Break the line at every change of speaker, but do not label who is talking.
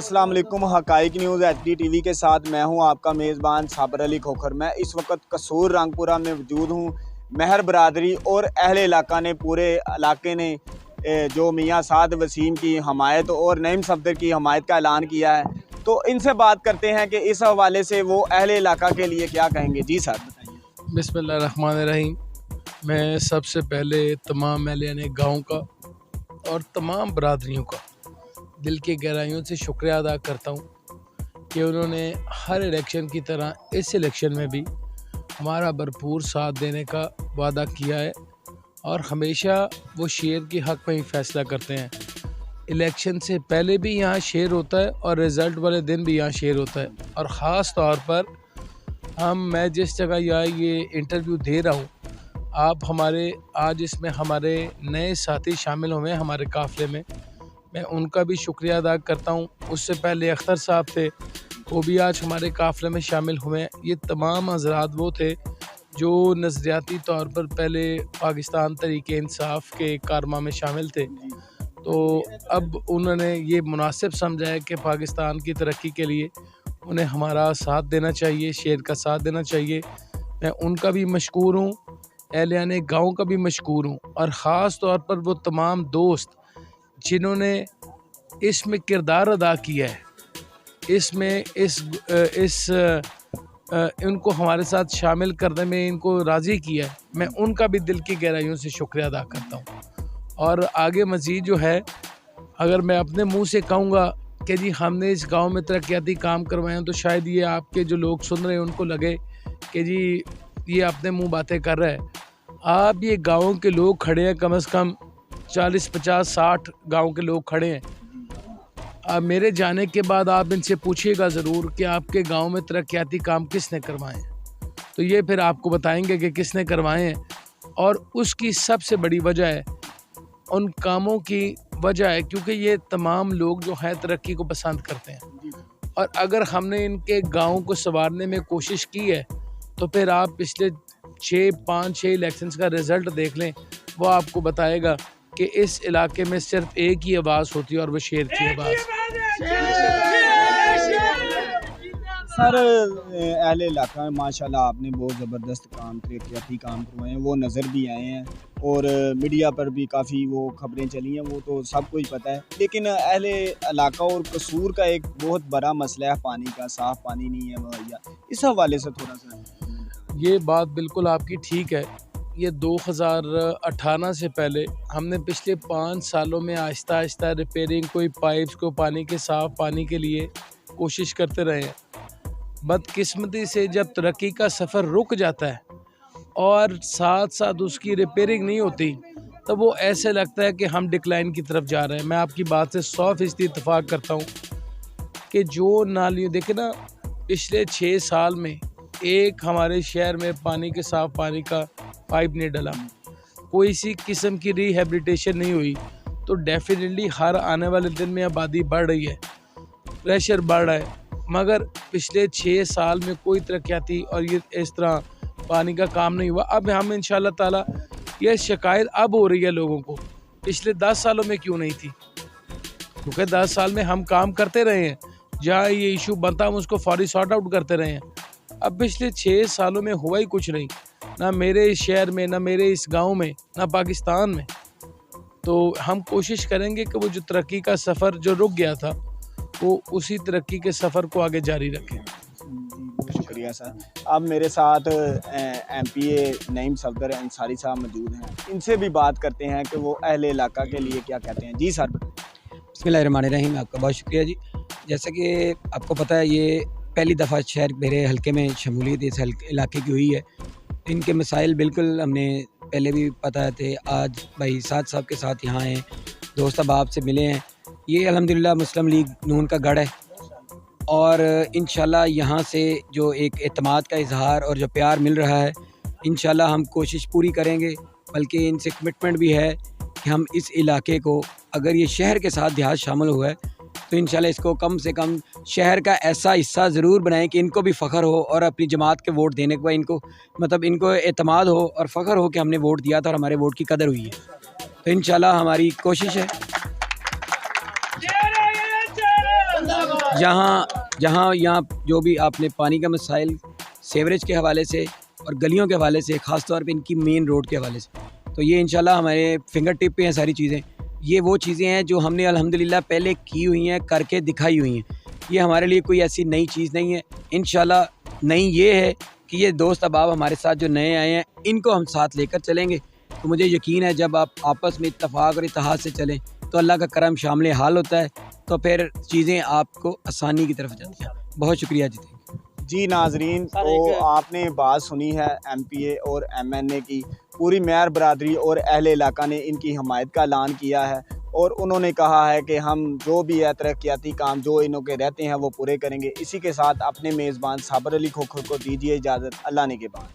अस्सलाम वालेकुम। हकाइक news HD TV के साथ मैं हूं आपका मेज़बान साबर अली खोखर। मैं इस वक्त कसूर रंगपुरा में मौजूद हूं। महर बरादरी और अहले इलाका ने, पूरे इलाके ने जो मियाँ साद वसीम की हमायत और नईम सफदर की हमायत का ऐलान किया है। तो इनसे बात करते हैं कि इस हवाले से वो अहले इलाका के लिए क्या कहेंगे। जी सर बताइए।
बिस्मिल्लाहिर्रहमानिर्रहीम। मैं सबसे पहले तमाम अहले गाँव का और तमाम बरादरियों का दिल की गहराइयों से शुक्रिया अदा करता हूँ कि उन्होंने हर इलेक्शन की तरह इस इलेक्शन में भी हमारा भरपूर साथ देने का वादा किया है और हमेशा वो शेर के हक़ में ही फैसला करते हैं। इलेक्शन से पहले भी यहाँ शेर होता है और रिज़ल्ट वाले दिन भी यहाँ शेर होता है। और ख़ास तौर पर मैं जिस जगह यहाँ ये इंटरव्यू दे रहा हूँ, आप हमारे आज इसमें हमारे नए साथी शामिल हुए हमारे काफ़िले में, मैं उनका भी शुक्रिया अदा करता हूँ। उससे पहले अख्तर साहब थे, वो भी आज हमारे काफ़िले में शामिल हुए। ये तमाम हज़रात वो थे जो नज़रियाती तौर पर पहले पाकिस्तान तहरीक इंसाफ के कारवा में शामिल थे, तो अब उन्होंने ये मुनासिब समझा है कि पाकिस्तान की तरक्की के लिए उन्हें हमारा साथ देना चाहिए, शेर का साथ देना चाहिए। मैं उनका भी मशकूर हूँ, अहलियाने गाँव का भी मशकूर हूँ और ख़ास तौर पर वो तमाम दोस्त जिन्होंने इसमें किरदार अदा किया है, इसमें इनको हमारे साथ शामिल करने में इनको राज़ी किया है, मैं उनका भी दिल की गहराइयों से शुक्रिया अदा करता हूँ। और आगे मज़ीद जो है, अगर मैं अपने मुंह से कहूँगा कि जी हमने इस गांव में तरक्याती काम करवाए हैं, तो शायद ये आपके जो लोग सुन रहे हैं उनको लगे कि जी ये अपने मुंह बातें कर रहा है। आप ये गाँव के लोग खड़े हैं, कम से कम 40, 50, 60 गांव के लोग खड़े हैं। अब मेरे जाने के बाद आप इनसे पूछिएगा ज़रूर कि आपके गांव में तरक्याती काम किसने करवाए हैं, तो ये फिर आपको बताएंगे कि किसने करवाए हैं। और उसकी सबसे बड़ी वजह है, उन कामों की वजह है क्योंकि ये तमाम लोग जो है तरक्की को पसंद करते हैं। और अगर हमने इनके गाँव को संवारने में कोशिश की है, तो फिर आप पिछले 5-6 इलेक्शंस का रिज़ल्ट देख लें, वो आपको बताएगा कि इस इलाके में सिर्फ एक ही आवाज़ होती है और वो शेर की आवाज़।
सर अहले इलाका में माशाल्लाह आपने बहुत ज़बरदस्त काम, तरक्याती काम करवाए हैं, वो नज़र भी आए हैं और मीडिया पर भी काफ़ी वो खबरें चली हैं, वो तो सबको ही पता है। लेकिन अहले इलाका और कसूर का एक बहुत बड़ा मसला है पानी का, साफ़ पानी नहीं है मुहैया। इस हवाले से थोड़ा सा।
ये बात बिल्कुल आपकी ठीक है। ये 2018 से पहले हमने पिछले 5 सालों में आहिस्ता आहिस्ता रिपेयरिंग, कोई पाइप्स को पानी के साफ़ पानी के लिए कोशिश करते रहे हैं। बदकिस्मती से जब तरक्की का सफ़र रुक जाता है और साथ साथ उसकी रिपेयरिंग नहीं होती, तो वो ऐसे लगता है कि हम डिक्लाइन की तरफ जा रहे हैं। मैं आपकी बात से 100% इत्तेफाक करता हूँ कि जो नालियों देखे ना, पिछले 6 साल में एक हमारे शहर में पानी के साफ़ पानी का पाइप नहीं डला, कोई सी किस्म की रिहेबिलिटेशन नहीं हुई, तो डेफिनेटली हर आने वाले दिन में आबादी बढ़ रही है, प्रेशर बढ़ रहा है, मगर पिछले 6 साल में कोई तरक्याती और ये इस तरह पानी का काम नहीं हुआ। अब हम इंशाल्लाह ताला, ये शिकायत अब हो रही है लोगों को, पिछले 10 सालों में क्यों नहीं थी? क्योंकि 10 साल में हम काम करते रहे हैं, जहाँ ये इशू बनता हम उसको फौरी सॉर्ट आउट करते रहे हैं। अब पिछले 6 सालों में हुआ ही कुछ नहीं, ना मेरे इस शहर में, ना मेरे इस गांव में, ना पाकिस्तान में। तो हम कोशिश करेंगे कि वो जो तरक्की का सफ़र जो रुक गया था, वो उसी तरक्की के सफ़र को आगे जारी रखें।
बहुत शुक्रिया सर। अब मेरे साथ MPA नईम सफदर अंसारी साहब मौजूद हैं, इनसे भी बात करते हैं कि वो अहले इलाका के लिए क्या कहते हैं। जी सर।
बिस्मिल्लाहिर्रहमानिर्रहीम। आपका बहुत शुक्रिया जी। जैसा कि आपको पता है, ये पहली दफ़ा शहर मेरे हल्के में शमूलियत इस इलाके की हुई है। इनके मसाइल बिल्कुल हमने पहले भी पता थे। आज भाई साद साहब के साथ यहाँ हैं, दोस्त अब आपसे मिले हैं। ये अल्हम्दुलिल्लाह मुस्लिम लीग नून का गढ़ है और इंशाल्लाह यहाँ से जो एक एतमाद का इजहार और जो प्यार मिल रहा है, इंशाल्लाह हम कोशिश पूरी करेंगे। बल्कि इनसे कमिटमेंट भी है कि हम इस इलाके को, अगर ये शहर के साथ देहात शामिल हुआ है, तो इंशाल्लाह इसको कम से कम शहर का ऐसा हिस्सा ज़रूर बनाएं कि इनको भी फ़ख्र हो और अपनी जमात के वोट देने के बाद इनको इनको एतमाद हो और फ़ख्र हो कि हमने वोट दिया था और हमारे वोट की कदर हुई है। तो इंशाल्लाह हमारी कोशिश है। यहाँ जो भी आपने पानी का मसाइल सीवरेज के हवाले से और गलियों के हवाले से, ख़ास तौर पे इनकी मेन रोड के हवाले से, तो ये इंशाल्लाह हमारे फिंगर टिप पे हैं सारी चीज़ें। ये वो चीज़ें हैं जो हमने अल्हम्दुलिल्लाह पहले की हुई हैं, करके दिखाई हुई हैं। ये हमारे लिए कोई ऐसी नई चीज़ नहीं है। इंशाल्लाह नई ये है कि ये दोस्त अहबाब हमारे साथ जो नए आए हैं, इनको हम साथ लेकर चलेंगे। तो मुझे यकीन है जब आप आपस में इत्तफाक और इत्तेहाद से चलें तो अल्लाह का करम शामिल हाल होता है, तो फिर चीज़ें आपको आसानी की तरफ जाती हैं। बहुत शुक्रिया जी।
जी नाजरीन, तो आपने बात सुनी है MPA और MNA की। पूरी मेहर बरादरी और अहले इलाका ने इनकी हमायत का ऐलान किया है और उन्होंने कहा है कि हम जो भी है तरक्याती काम जो इनों के रहते हैं वो पूरे करेंगे। इसी के साथ अपने मेज़बान साबर अली खोखर को दीजिए इजाज़त। अल्लाह ने के बाद।